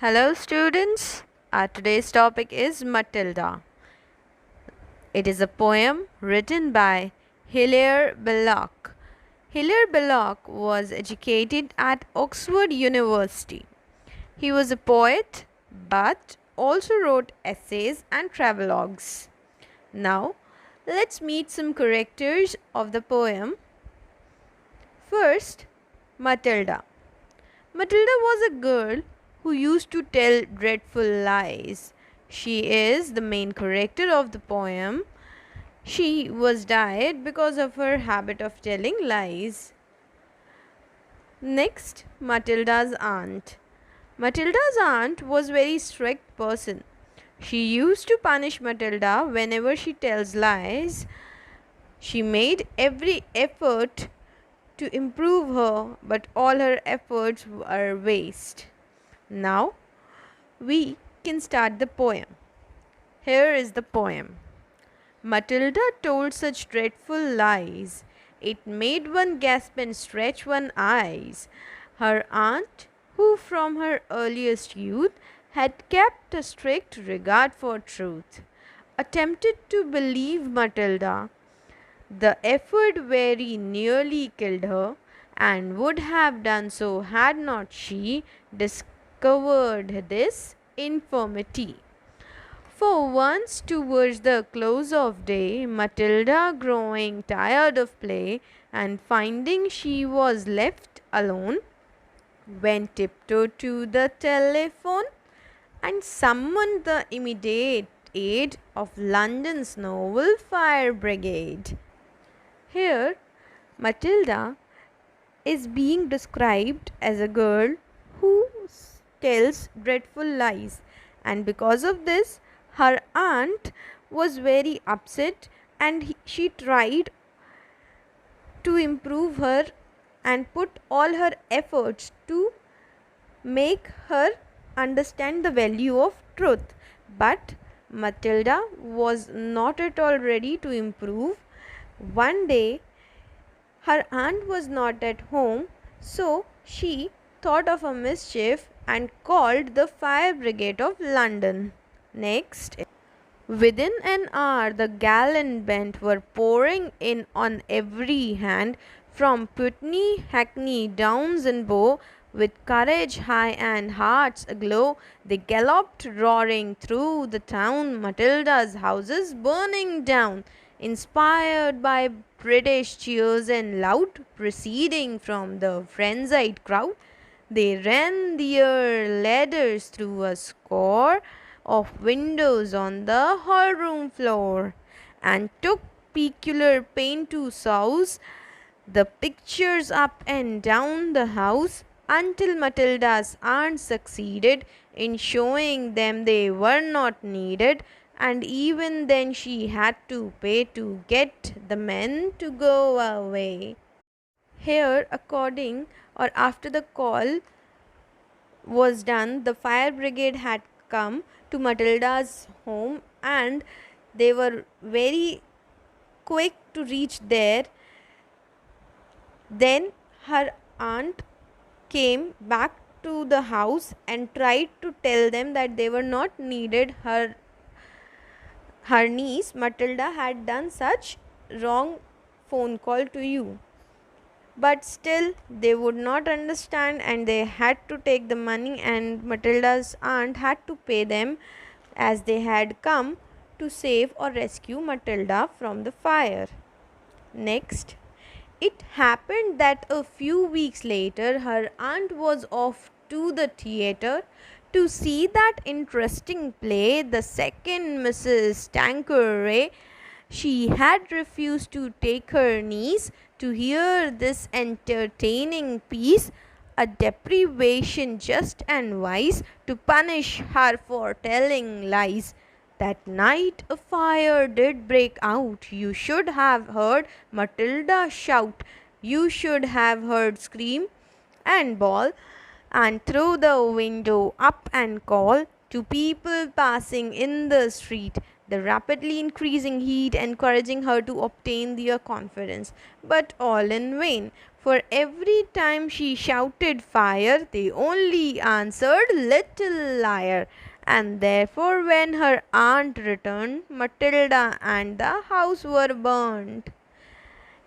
Hello, students. Today's topic is Matilda. It is a poem written by Hilaire Belloc. Hilaire Belloc was educated at Oxford University. He was a poet but also wrote essays and travelogues. Now, let's meet some characters of the poem. First, Matilda. Matilda was a girl who used to tell dreadful lies. She is the main character of the poem. She was died because of her habit of telling lies. Next, Matilda's aunt. Matilda's aunt was a very strict person. She used to punish Matilda whenever she tells lies. She made every effort to improve her, but all her efforts were waste. Now we can start the poem. Here is the poem. Matilda told such dreadful lies, it made one gasp and stretch one eyes. Her aunt, who from her earliest youth had kept a strict regard for truth, attempted to believe Matilda. The effort very nearly killed her, and would have done so had not she discovered this infirmity. For once, towards the close of day, Matilda, growing tired of play and finding she was left alone, went tiptoe to the telephone and summoned the immediate aid of London's noble fire brigade. Here, Matilda is being described as a girl who tells dreadful lies, and because of this, her aunt was very upset and she tried to improve her and put all her efforts to make her understand the value of truth. But Matilda was not at all ready to improve. One day, her aunt was not at home, so she thought of a mischief and called the fire brigade of London. Next, within an hour, the gallant band were pouring in on every hand, from Putney, Hackney, Downs, and Bow. With courage high and hearts aglow, they galloped roaring through the town, Matilda's houses burning down. Inspired by British cheers and loud proceeding from the frenzied crowd, they ran their ladders through a score of windows on the hall-room floor, and took peculiar pain to souse the pictures up and down the house, until Matilda's aunt succeeded in showing them they were not needed, and even then she had to pay to get the men to go away. Here, according or after the call was done, the fire brigade had come to Matilda's home and they were very quick to reach there. Then her aunt came back to the house and tried to tell them that they were not needed. Her niece Matilda had done such wrong phone call to you. But still they would not understand and they had to take the money, and Matilda's aunt had to pay them as they had come to save or rescue Matilda from the fire. Next, it happened that a few weeks later her aunt was off to the theatre to see that interesting play, The Second Mrs. Tanqueray. She had refused to take her niece to hear this entertaining piece, a deprivation just and wise to punish her for telling lies. That night a fire did break out. You should have heard Matilda shout. You should have heard scream and bawl, and through the window up and call to people passing in the street, the rapidly increasing heat encouraging her to obtain their confidence. But all in vain, For every time she shouted fire, they only answered little liar. And therefore, when her aunt returned, Matilda and the house were burnt.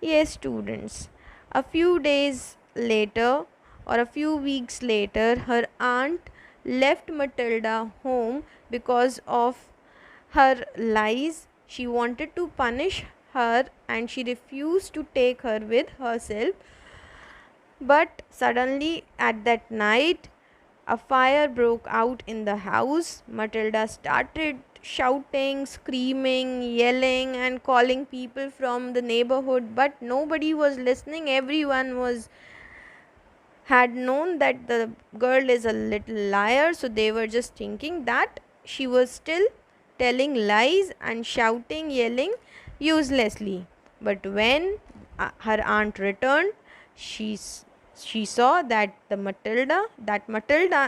Yes, students. A few days later, or a few weeks later, her aunt left Matilda home because of her lies. She wanted to punish her and she refused to take her with herself. But suddenly, at that night, a fire broke out in the house. Matilda started shouting, screaming, yelling, and calling people from the neighborhood, but nobody was listening. Everyone had known that the girl is a little liar, so they were just thinking that she was still telling lies and shouting, yelling uselessly. But when her aunt returned, she she saw that Matilda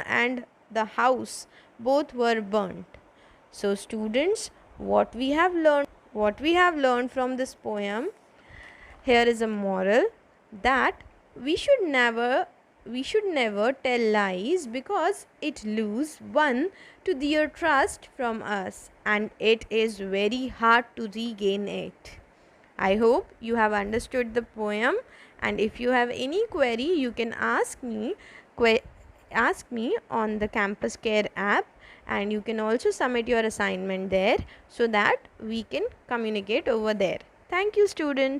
and the house both were burnt. So students, what we have learned from this poem, here is a moral that we should never we should never tell lies because it lose one to their trust from us and it is very hard to regain it. I hope you have understood the poem, and if you have any query you can ask me on the Campus Care app, and you can also submit your assignment there so that we can communicate over there. Thank you, students.